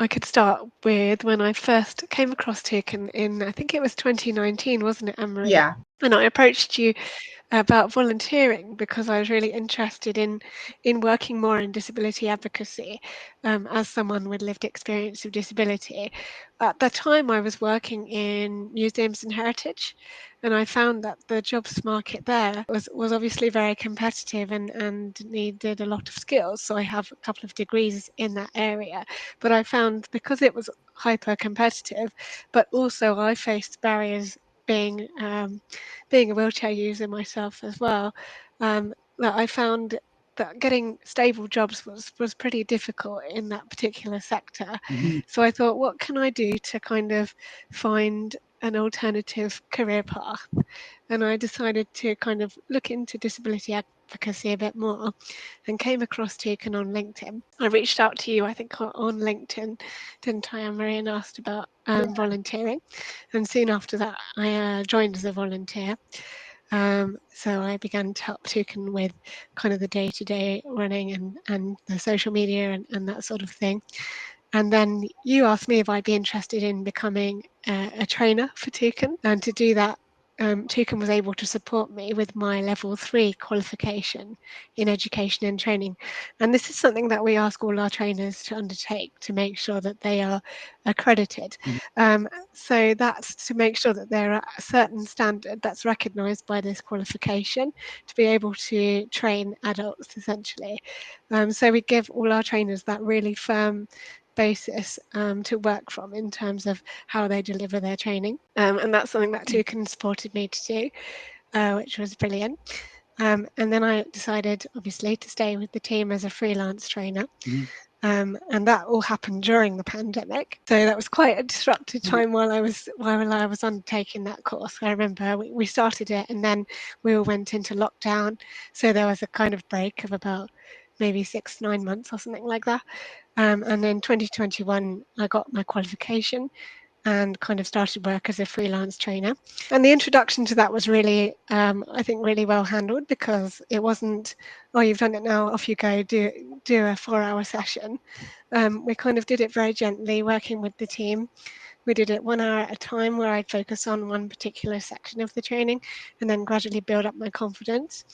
I could start with when I first came across Toucan in, I think it was 2019, wasn't it, Anne-Marie? Yeah. And I approached you about volunteering because I was really interested in working more in disability advocacy as someone with lived experience of disability. At the time, I was working in museums and heritage, and I found that the jobs market there was obviously very competitive and needed a lot of skills. So I have a couple of degrees in that area, but I found because it was hyper competitive, but also I faced barriers being a wheelchair user myself as well, that I found that getting stable jobs was pretty difficult in that particular sector. So I thought, what can I do to kind of find an alternative career path? And I decided to kind of look into disability advocacy a bit more and came across Tucan on LinkedIn. I reached out to you, I think, on LinkedIn, didn't I, Anne-Marie, and asked about volunteering. And soon after that, I joined as a volunteer. So I began to help Toucan with kind of the day-to-day running and the social media and that sort of thing. And then you asked me if I'd be interested in becoming a trainer for Toucan. And to do that, Toucan was able to support me with my level 3 qualification in education and training. And this is something that we ask all our trainers to undertake to make sure that they are accredited. So that's to make sure that they're at a certain standard that's recognised by this qualification to be able to train adults, essentially. So we give all our trainers that really firm basis to work from in terms of how they deliver their training. And that's something that Toucan supported me to do, which was brilliant. And then I decided, obviously, to stay with the team as a freelance trainer. And that all happened during the pandemic. So that was quite a disrupted time while I was undertaking that course. I remember we started it and then we all went into lockdown. So there was a kind of break of about maybe 6-9 months or something like that. And then 2021, I got my qualification and kind of started work as a freelance trainer. And the introduction to that was really, I think, really well handled because it wasn't, oh, you've done it now, off you go, do a 4-hour session. We kind of did it very gently, working with the team. We did it 1 hour at a time where I'd focus on one particular section of the training and then gradually build up my confidence.